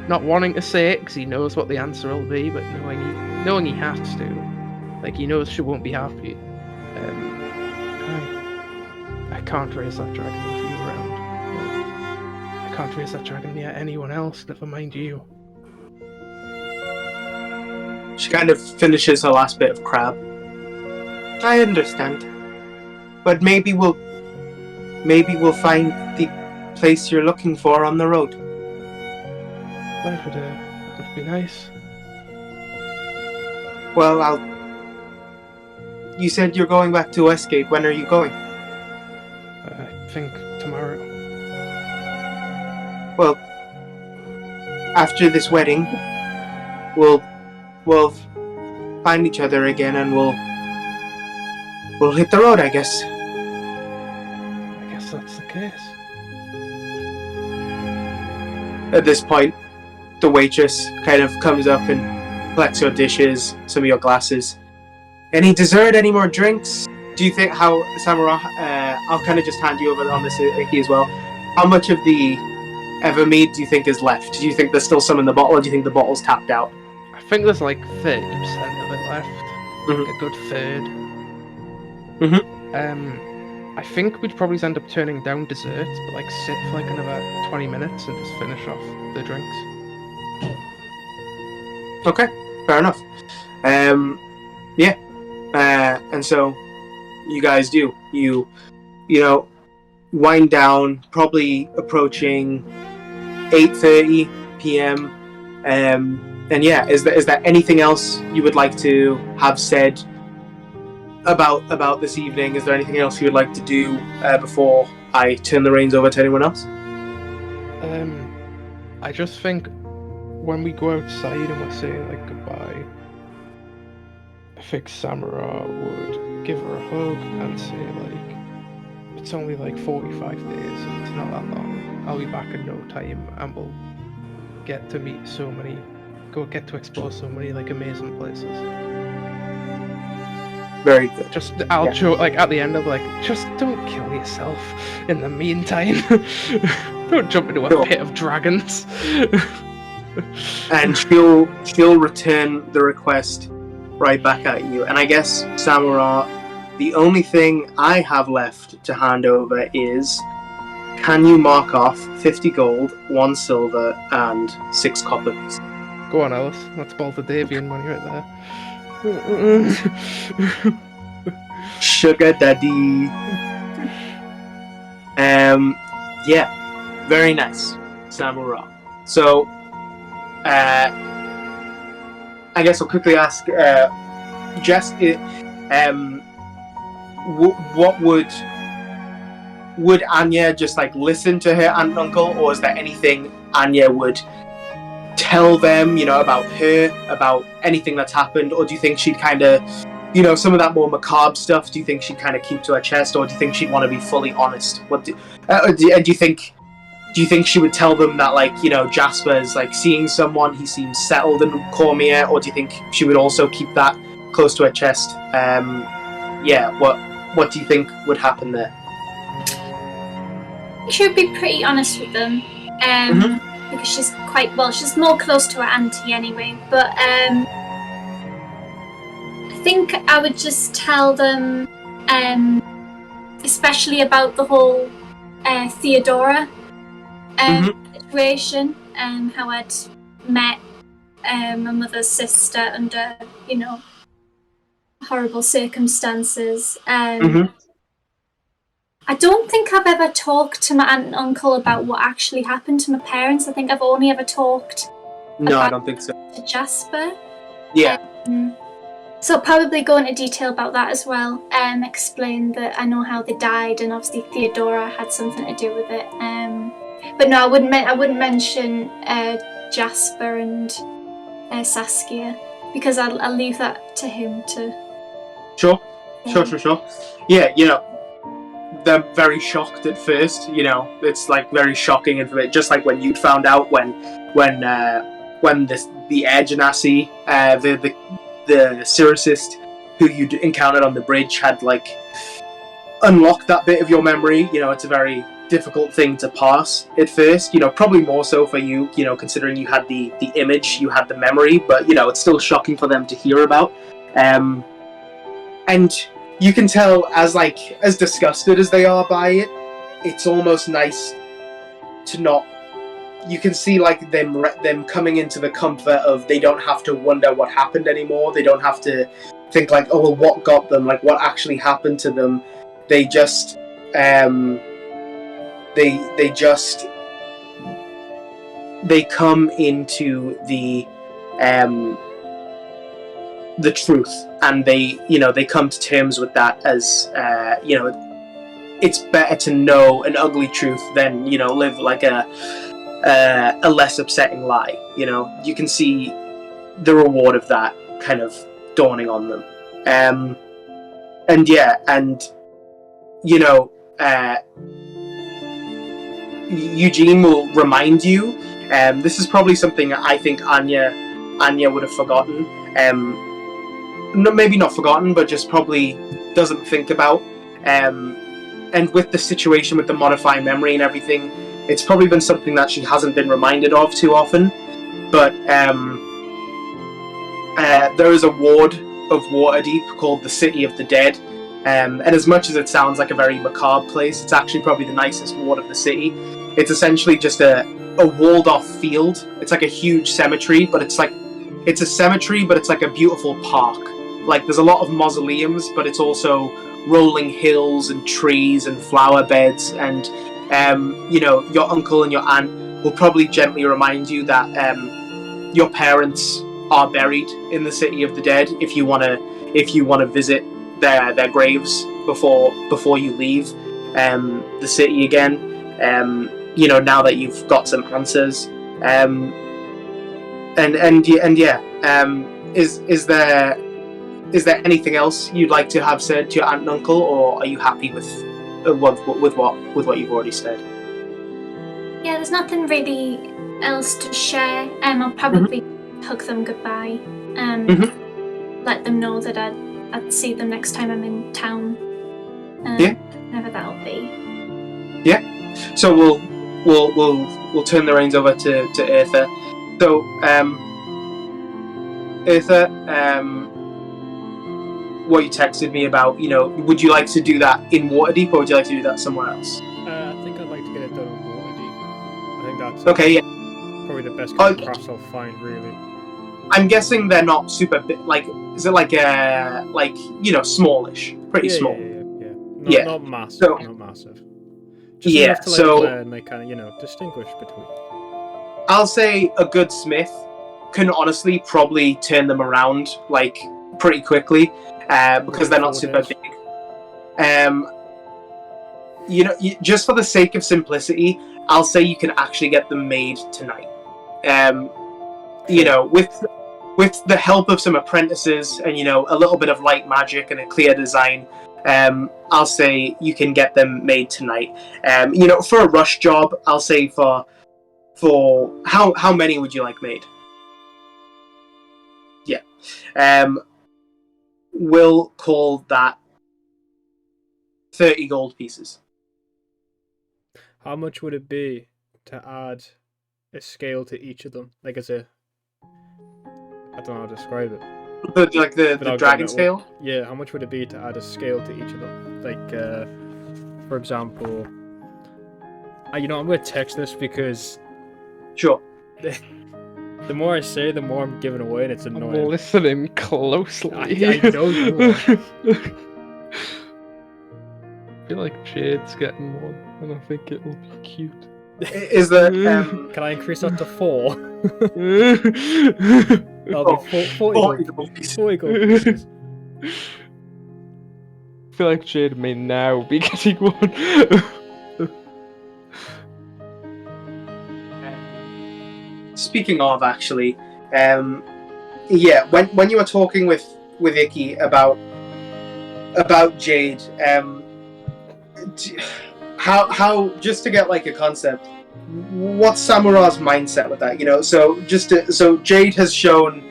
not wanting to say it because he knows what the answer will be, but knowing he has to. He knows she won't be happy. I can't raise that dragon with you around. I can't raise that dragon near anyone else, never mind you. She kind of finishes her last bit of crab. I understand. But maybe we'll find the place you're looking for on the road. That would be nice. Well, You said you're going back to Westgate. When are you going? I think tomorrow. Well, after this wedding, we'll find each other again, and we'll hit the road, I guess. I guess that's the case. At this point, the waitress kind of comes up and collects your dishes, some of your glasses. Any dessert? Any more drinks? Do you think Samara? I'll kind of just hand you over on this Icky as well. How much of the Evermead do you think is left? Do you think there's still some in the bottle, or do you think the bottle's tapped out? I think there's 30% of it left. Mm-hmm. A good third. Mm-hmm. I think we'd probably end up turning down desserts, but like sit for like another 20 minutes and just finish off the drinks. Okay, fair enough. And so you guys do. You know, wind down, probably approaching 8:30 p.m. And yeah, is there anything else you would like to have said about this evening? Is there anything else you would like to do before I turn the reins over to anyone else? I just think when we go outside and we're saying like goodbye, I think Samara would give her a hug and say like, it's only like 45 days and it's not that long. I'll be back in no time and we'll get to explore so many like amazing places. Very good. Just I'll joke like at the end of like, just don't kill yourself in the meantime. Don't jump into a pit of dragons. And she'll return the request right back at you. And I guess, Samara, the only thing I have left to hand over is, can you mark off 50 gold, 1 silver, and 6 copper pieces? Go on, Alice. That's Baltadavian money right there. Sugar daddy. Yeah, very nice, Samara. So, I guess I'll quickly ask, Jess, what would Anya just like listen to her aunt and uncle, or is there anything Anya would tell them, about her, about anything that's happened, or do you think she'd kind of, some of that more macabre stuff, do you think she'd kind of keep to her chest, or do you think she'd want to be fully honest? Do you think she would tell them that, like, Jasper's like seeing someone, he seems settled in Cormier, or do you think she would also keep that close to her chest? What do you think would happen there? She would be pretty honest with them, because she's she's more close to her auntie anyway, but I think I would just tell them, especially about the whole Theodora situation, how I'd met my mother's sister under, horrible circumstances. I don't think I've ever talked to my aunt and uncle about what actually happened to my parents. I think I've only ever talked I don't think so. to Jasper. Yeah. So probably go into detail about that as well. Explain that I know how they died, and obviously Theodora had something to do with it. But no, I wouldn't mention Jasper and Saskia, because I'll leave that to him to. Sure. Yeah, they're very shocked at first. It's like very shocking information. Just like when you'd found out when the Air Genasi, the Cyricist who you'd encountered on the bridge had like unlocked that bit of your memory. It's a very difficult thing to pass at first. Probably more so for you. Considering you had the image, you had the memory, but it's still shocking for them to hear about. And you can tell, as disgusted as they are by it, it's almost nice to not. You can see like them coming into the comfort of they don't have to wonder what happened anymore. They don't have to think like, oh, well, what got them? Like, what actually happened to them? They just they come into the truth, and they come to terms with that as it's better to know an ugly truth than live like a less upsetting lie. You can see the reward of that kind of dawning on them, Eugene will remind you. This is probably something I think Anya would have forgotten. No, maybe not forgotten, but just probably doesn't think about. And with the situation with the modified memory and everything, it's probably been something that she hasn't been reminded of too often. But there is a ward of Waterdeep called the City of the Dead, And as much as it sounds like a very macabre place, it's actually probably the nicest ward of the city. It's essentially just a walled-off field. It's like a huge cemetery, but it's a cemetery, but it's like a beautiful park. Like, there's a lot of mausoleums, but it's also rolling hills and trees and flower beds. And, your uncle and your aunt will probably gently remind you that your parents are buried in the City of the Dead if you want to visit their graves before you leave the city again. Now that you've got some answers. Is there anything else you'd like to have said to your aunt and uncle, or are you happy with what you've already said? Yeah, there's nothing really else to share. I'll probably hug them goodbye. Let them know that I'd see them next time I'm in town. Whenever that'll be. Yeah. So we'll turn the reins over to Eartha. So Eartha, what you texted me about, would you like to do that in Waterdeep, or would you like to do that somewhere else? I think I'd like to get it done on Waterdeep. I think that's okay. Yeah. Probably the best kind of crafts I'll find, really. I'm guessing they're not super big. Like, is it smallish, pretty small? Yeah. Not massive. Not massive. Just enough to learn, kind of, distinguish between. I'll say a good smith can honestly probably turn them around pretty quickly, because they're not super big. Just for the sake of simplicity, I'll say you can actually get them made tonight. With the help of some apprentices and a little bit of light magic and a clear design, I'll say you can get them made tonight. For a rush job, I'll say for how many would you like made? Yeah. We'll call that 30 gold pieces. How much would it be to add a scale to each of them? I don't know how to describe it. The dragon scale? Yeah, how much would it be to add a scale to each of them? For example, I'm going to text this because... Sure. The more I say, the more I'm giving away, and it's annoying. I'm listening closely. I know you are. I feel like Jade's getting one, and I think it will be cute. Is there... Can I increase that to 4? That'll be 40 gold pieces. I feel like Jade may now be getting one. Speaking of, actually, when you were talking with Icky about Jade, how just to get a concept, what's Samura's mindset with that? So Jade has shown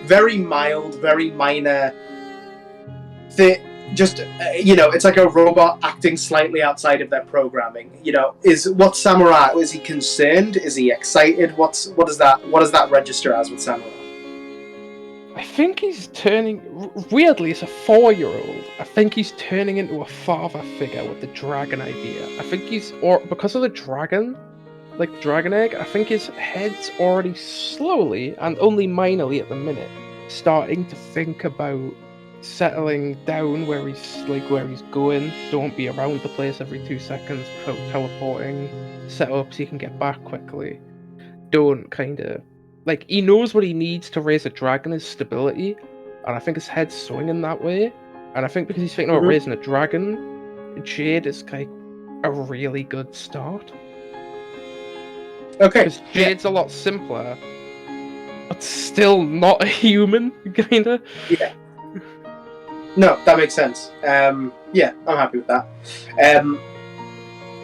very mild, very minor. It's like a robot acting slightly outside of their programming. Is Samurai? Is he concerned? Is he excited? What does that register as with Samurai? I think he's turning. Weirdly, it's a 4-year-old. I think he's turning into a father figure with the dragon idea. I think because of the dragon, like the dragon egg. I think his head's already slowly and only minorly at the minute starting to think about settling down where he's going. Don't be around the place every 2 seconds, teleporting, set up so you can get back quickly. Don't he knows what he needs to raise a dragon is stability, and I think his head's swinging that way. And I think because he's thinking about raising a dragon, Jade is a really good start. Okay. Because Jade's a lot simpler, but still not a human, kinda. Yeah. No, that makes sense. I'm happy with that.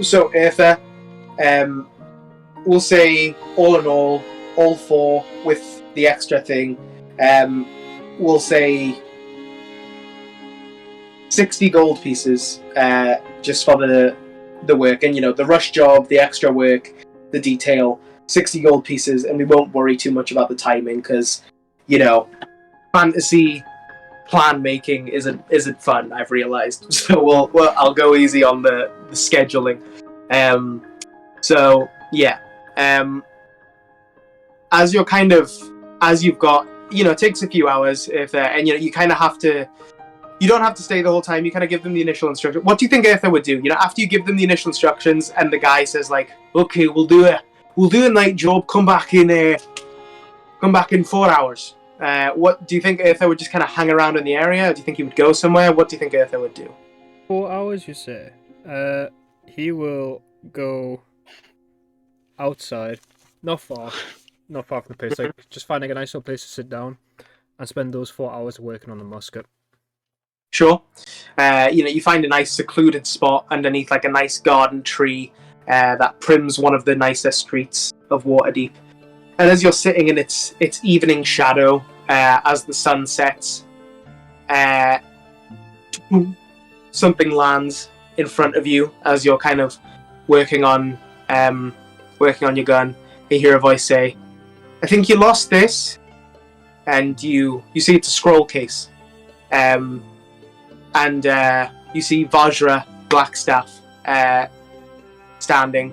So Eartha, we'll say all in all 4 with the extra thing, we'll say 60 gold pieces, just for the work, and the rush job, the extra work, the detail, 60 gold pieces, and we won't worry too much about the timing, because fantasy plan making isn't fun. I've realized. So I'll go easy on the scheduling. So yeah. As you've got, it takes a few hours and you kind of have to. You don't have to stay the whole time. You kind of give them the initial instruction. What do you think Eartha would do? After you give them the initial instructions, and the guy says like, "Okay, we'll do a night job. Come back in 4 hours." What do you think Eartha would just kind of hang around in the area? Or do you think he would go somewhere? What do you think Eartha would do? 4 hours, you say? He will go outside, not far from the place. Like just finding a nice little place to sit down, and spend those 4 hours working on the musket. Sure. You find a nice secluded spot underneath like a nice garden tree that prims one of the nicer streets of Waterdeep. And as you're sitting in its evening shadow, as the sun sets, something lands in front of you as you're kind of working on your gun. You hear a voice say, "I think you lost this," and you see it's a scroll case. And you see Vajra Blackstaff standing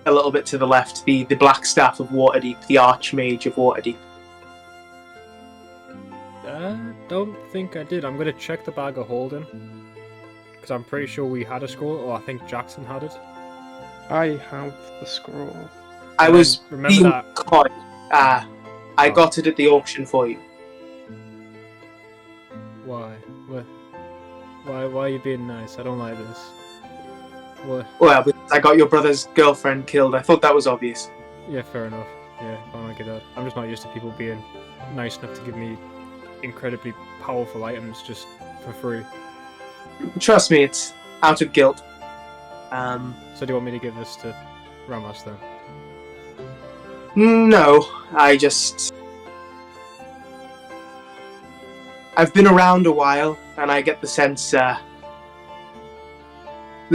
a little bit to the left, the Blackstaff of Waterdeep, the Archmage of Waterdeep. Don't think I did. I'm going to check the bag of holding, because I'm pretty sure we had a scroll, or I think Jackson had it. I have the scroll. I was remember being that. coy. I got it at the auction for you. Why? Why are you being nice? I don't like this. What? Well, because I got your brother's girlfriend killed. I thought that was obvious. Yeah, fair enough. Yeah, I don't get that. I'm just not used to people being nice enough to give me incredibly powerful items just for free. Trust me, it's out of guilt. So do you want me to give this to Ramos then? No, I've been around a while, and I get the sense the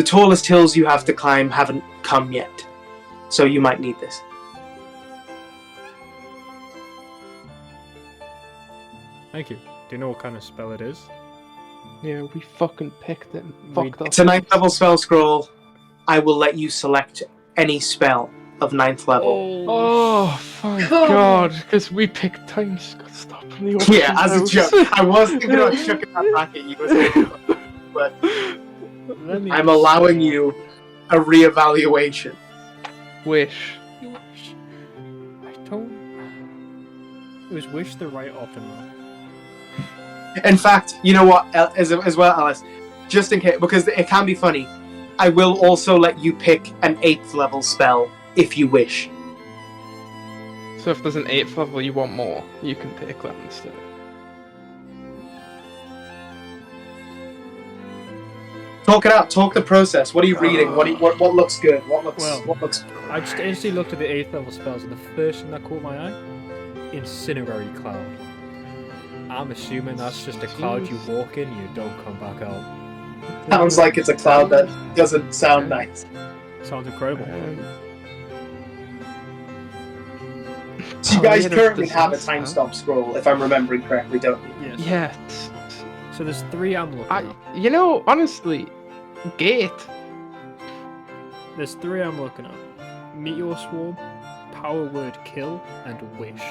tallest hills you have to climb haven't come yet, so you might need this. Thank you. Do you know what kind of spell it is? Yeah, we fucking picked it. Fucked up. It's a 9th level spell scroll. I will let you select any spell of 9th level. Oh, thank God, because we picked time stop from the auction. Yeah, as a joke. I was thinking about chucking that back at you, but I'm allowing you a reevaluation. Wish. I don't... Was wish the right option though? In fact, you know what, as well, Alice, just in case, because it can be funny, I will also let you pick an 8th level spell if you wish. So if there's an 8th level you want more, you can pick that instead. Talk it out. Talk the process. What are you reading? What looks good? What looks? I just instantly looked at the 8th level spells, and the first thing that caught my eye, Incinerary Cloud. I'm assuming that's just a cloud you walk in, you don't come back out. Sounds like it's a cloud that doesn't sound nice. Sounds incredible. So you guys currently have a time stop scroll, if I'm remembering correctly, don't you? Yes. Yes. So there's 3 I'm looking at. Honestly, Gate. There's 3 I'm looking at. Meteor Swarm, Power Word Kill, and Wish.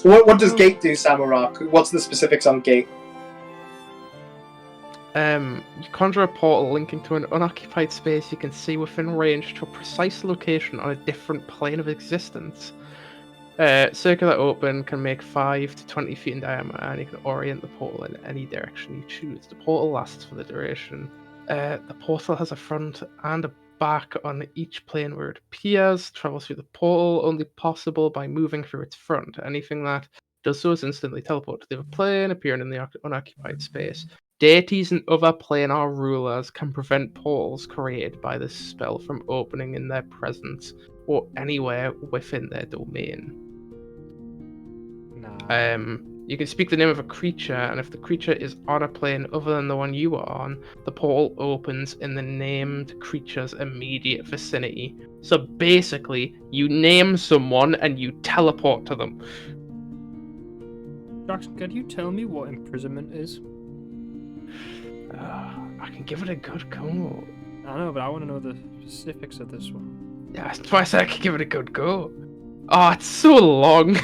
What does Gate do, Samurok? What's the specifics on Gate? You conjure a portal linking to an unoccupied space you can see within range to a precise location on a different plane of existence. Circular open can make 5 to 20 feet in diameter, and you can orient the portal in any direction you choose. The portal lasts for the duration. The portal has a front and a back on each plane where it appears. Travels through the portal, only possible by moving through its front. Anything that does so is instantly teleported to the other plane, appearing in the unoccupied space. Deities and other planar rulers can prevent portals created by this spell from opening in their presence or anywhere within their domain. You can speak the name of a creature, and if the creature is on a plane other than the one you are on, the portal opens in the named creature's immediate vicinity. So basically, you name someone and you teleport to them. Jackson, can you tell me what imprisonment is? I can give it a good go. I know, but I want to know the specifics of this one. Yeah, that's why I said I could give it a good go. Oh, it's so long.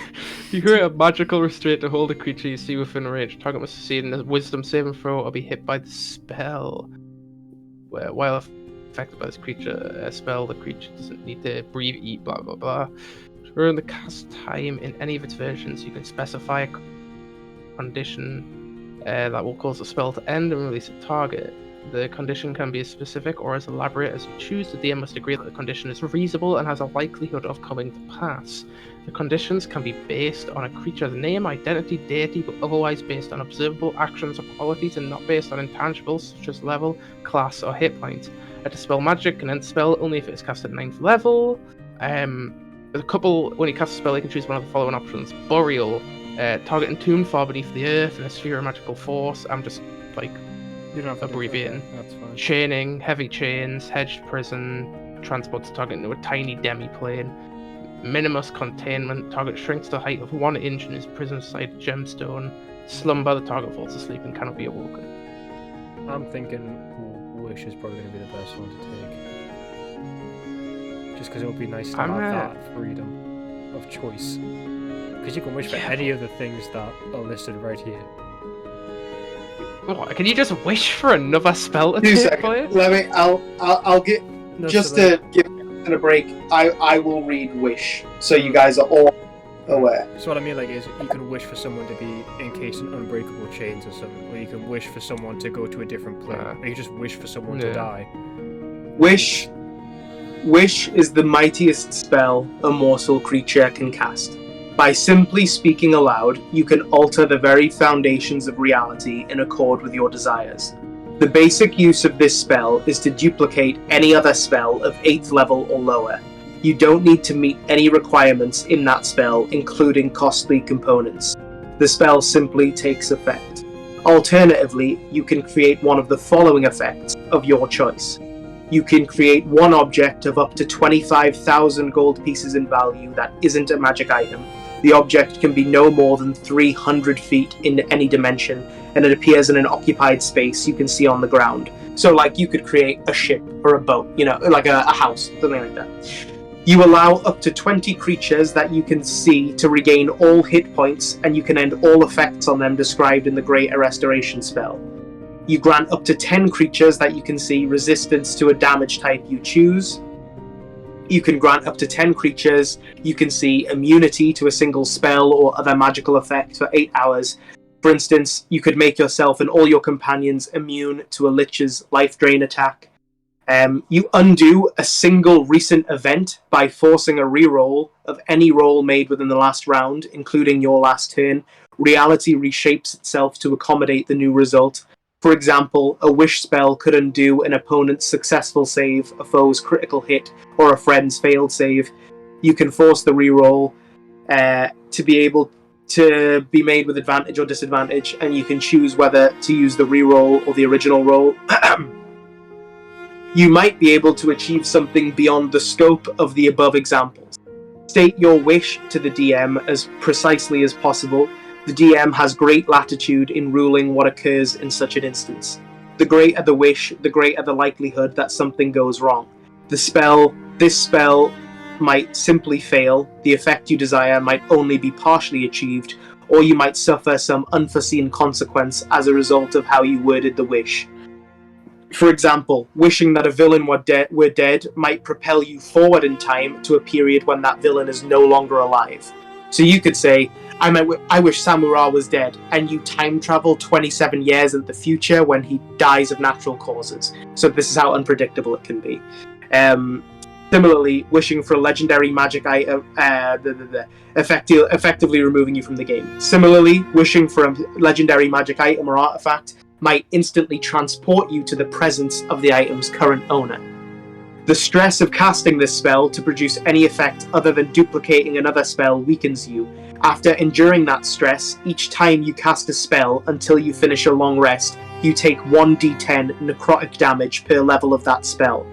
You create a magical restraint to hold a creature you see within range. Target must succeed in a wisdom saving throw or be hit by the spell. While affected by this creature spell, the creature doesn't need to breathe, eat, blah blah blah. During the cast time in any of its versions, you can specify a condition that will cause the spell to end and release a target. The condition can be as specific or as elaborate as you choose. The DM must agree that the condition is reasonable and has a likelihood of coming to pass. The conditions can be based on a creature's name, identity, deity, but otherwise based on observable actions or qualities and not based on intangibles such as level, class, or hit points. A dispel magic can end spell only if it is cast at 9th level. There's a couple, when you cast a spell, you can choose one of the following options. Burial, target entombed far beneath the earth in a sphere of magical force. I'm just like You don't have to abbreviating. That's fine. Chaining, heavy chains, hedged prison, transports target into a tiny demi-plane. Minimus containment, target shrinks to the height of 1 inch in his prison-side gemstone. Slumber, the target falls asleep and cannot be awoken. I'm thinking Wish is probably going to be the best one to take. Just because it would be nice to have that freedom of choice. Because you can wish for any of the things that are listed right here. What, can you just wish for another spell to 2 take seconds. place? Let me. I'll get. No, Just so to give it a break, I will read Wish, so you guys are all aware. So what I mean, like, is you can wish for someone to be encased in unbreakable chains or something, or you can wish for someone to go to a different plane, or you just wish for someone to die. Wish is the mightiest spell a mortal creature can cast. By simply speaking aloud, you can alter the very foundations of reality in accord with your desires. The basic use of this spell is to duplicate any other spell of 8th level or lower. You don't need to meet any requirements in that spell, including costly components. The spell simply takes effect. Alternatively, you can create one of the following effects of your choice. You can create one object of up to 25,000 gold pieces in value that isn't a magic item. The object can be no more than 300 feet in any dimension, and it appears in an occupied space you can see on the ground. So, like, you could create a ship or a boat, you know, like a house, something like that. You allow up to 20 creatures that you can see to regain all hit points, and you can end all effects on them described in the Greater Restoration spell. You grant up to 10 creatures that you can see resistance to a damage type you choose. You can grant up to 10 creatures you can see immunity to a single spell or other magical effect for 8 hours. For instance, you could make yourself and all your companions immune to a Lich's life drain attack. You undo a single recent event by forcing a reroll of any roll made within the last round, including your last turn. Reality reshapes itself to accommodate the new result. For example, a wish spell could undo an opponent's successful save, a foe's critical hit, or a friend's failed save. You can force the reroll to be able to be made with advantage or disadvantage, and you can choose whether to use the reroll or the original roll. You might be able to achieve something beyond the scope of the above examples. State your wish to the DM as precisely as possible. The DM has great latitude in ruling what occurs in such an instance. The greater the wish, the greater the likelihood that something goes wrong. This spell might simply fail, the effect you desire might only be partially achieved, or you might suffer some unforeseen consequence as a result of how you worded the wish. For example, wishing that a villain were dead might propel you forward in time to a period when that villain is no longer alive. So you could say, I wish Samura was dead, and you time travel 27 years into the future when he dies of natural causes. So this is how unpredictable it can be. Similarly, wishing for a legendary magic item, effectively removing you from the game. Similarly, wishing for a legendary magic item or artifact might instantly transport you to the presence of the item's current owner. The stress of casting this spell to produce any effect other than duplicating another spell weakens you. After enduring that stress, each time you cast a spell until you finish a long rest, you take 1d10 necrotic damage per level of that spell.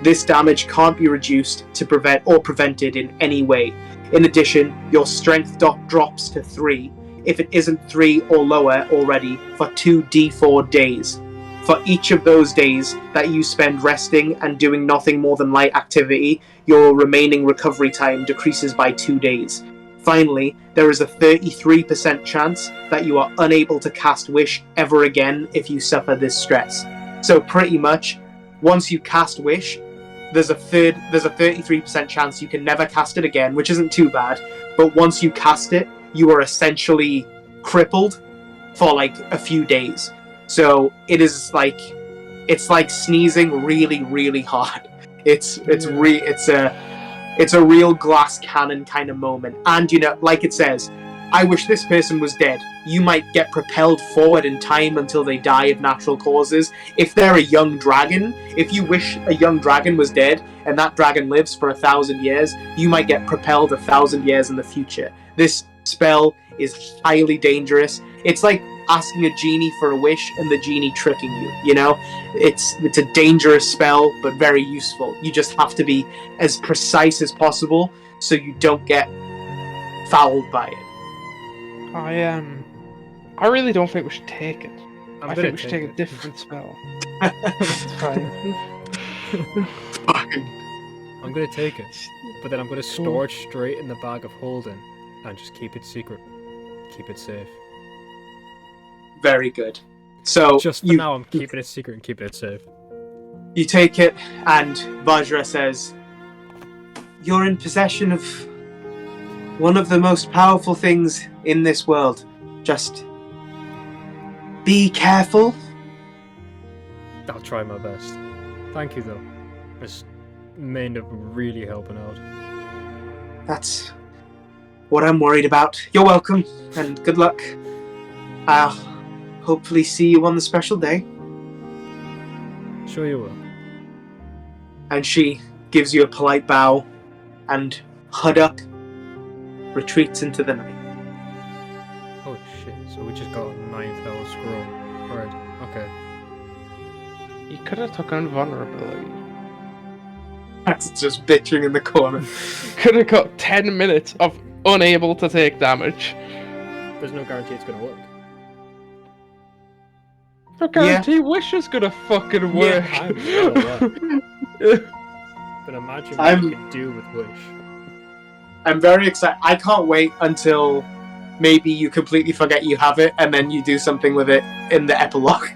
This damage can't be reduced to prevented in any way. In addition, your strength drops to 3. if it isn't 3 or lower already, for 2d4 days. For each of those days that you spend resting and doing nothing more than light activity, your remaining recovery time decreases by 2 days. Finally, there is a 33% chance that you are unable to cast Wish ever again if you suffer this stress. So pretty much, once you cast Wish, there's a 33% chance you can never cast it again, which isn't too bad. But once you cast it, you are essentially crippled for like a few days. So it's like sneezing really, really hard. It's a real glass cannon kind of moment. And like it says, I wish this person was dead. You might get propelled forward in time until they die of natural causes. If they're a young dragon, if you wish a young dragon was dead and that dragon lives for 1,000 years, you might get propelled 1,000 years in the future. This spell is highly dangerous. It's like asking a genie for a wish and the genie tricking you, It's a dangerous spell, but very useful. You just have to be as precise as possible so you don't get fouled by it. I really don't think we should take it. I think we should take it. a different spell. It's fine. I'm gonna take it, but then I'm gonna store it straight in the bag of holding and just keep it secret. Keep it safe. Very good. So Just for now, I'm keeping it secret and keeping it safe. You take it, and Vajra says, "You're in possession of one of the most powerful things in this world. Just be careful." I'll try my best. Thank you, though. This may end up really helping out. That's what I'm worried about. You're welcome, and good luck. I'll hopefully see you on the special day. Sure you will. And she gives you a polite bow, and Huduk retreats into the night. Holy shit, so we just got a 9th level scroll. Right, okay. You could have taken vulnerability. That's just bitching in the corner. Could have got 10 minutes of unable to take damage. There's no guarantee it's gonna work. I guarantee Wish is gonna fucking work. Yeah, I'm well aware. But imagine what you could do with Wish. I'm very excited. I can't wait until maybe you completely forget you have it, and then you do something with it in the epilogue.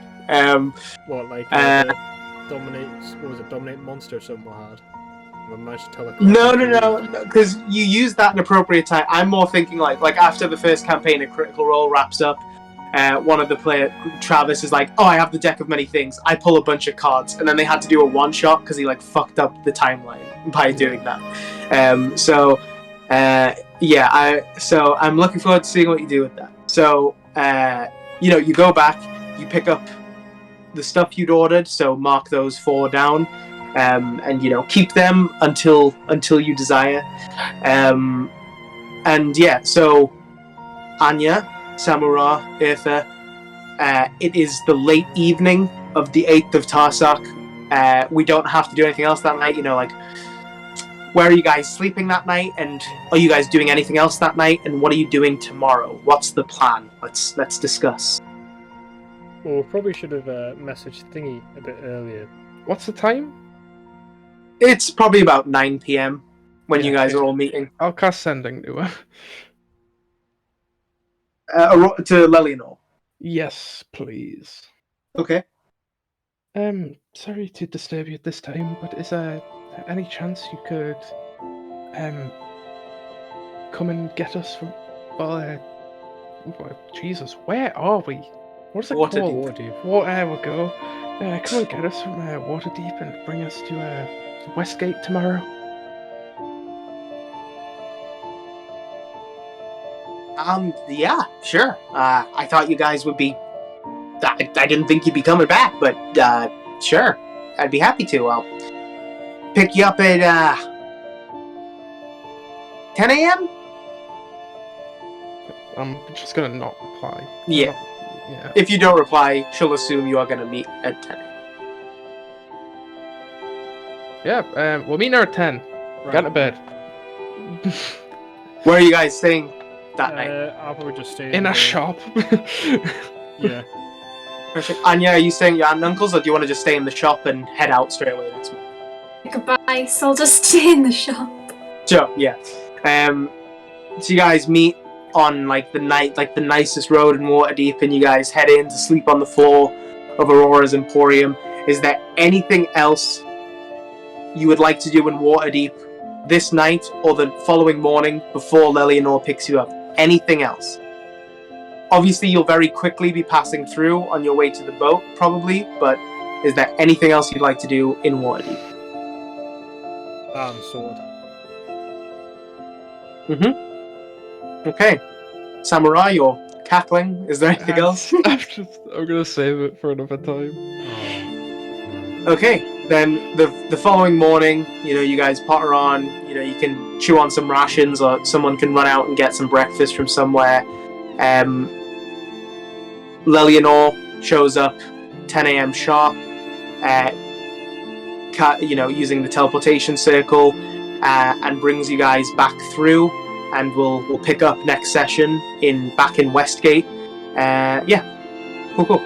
What, like Dominate Monster someone had? No, because you use that in appropriate time. I'm more thinking like after the first campaign, a Critical Role wraps up. One of the player, Travis, is like, "Oh, I have the deck of many things. I pull a bunch of cards," and then they had to do a one shot because he fucked up the timeline by doing that. So I'm looking forward to seeing what you do with that. So you go back, you pick up the stuff you'd ordered, so mark those 4 down, and keep them until you desire. So Anya, Samura, Eartha, it is the late evening of the 8th of Tarsak. We don't have to do anything else that night. Where are you guys sleeping that night? And are you guys doing anything else that night? And what are you doing tomorrow? What's the plan? Let's discuss. Well, we probably should have messaged Thingy a bit earlier. What's the time? It's probably about 9 p.m. when you guys are all meeting. I'll cast Sending to her. To Lelianor. Yes, please. Okay. Sorry to disturb you at this time, but is there any chance you could come and get us from Jesus, where are we? What's it called? Waterdeep. There we go. Come and get us from Waterdeep and bring us to Westgate tomorrow. Yeah, sure. I thought you guys would be... I didn't think you'd be coming back, but, sure. I'd be happy to. I'll pick you up at, 10 a.m.? I'm just gonna not reply. Yeah. Yeah. If you don't reply, she'll assume you are gonna meet at 10 a.m. Yeah, we'll meet her at 10. Right. Get to bed. Where are you guys staying that night? I'll probably just stay In a the- shop. Yeah. Perfect. Anya, are you staying at your aunt and uncle's, or do you want to just stay in the shop and head out straight away next month? Goodbye, so I'll just stay in the shop. Sure, yeah. So you guys meet on like the nicest road in Waterdeep, and you guys head in to sleep on the floor of Aurora's Emporium. Is there anything else you would like to do in Waterdeep this night or the following morning before Lelianor picks you up? Anything else? Obviously, you'll very quickly be passing through on your way to the boat, probably, but is there anything else you'd like to do in Waterdeep? Sword. Okay. Samurai, you're cackling. Is there anything else? I'm gonna save it for another time. Okay, then the following morning, you guys potter on. You can chew on some rations, or someone can run out and get some breakfast from somewhere. Lelianor shows up 10 a.m. sharp, using the teleportation circle, and brings you guys back through, and we'll pick up next session back in Westgate. Cool.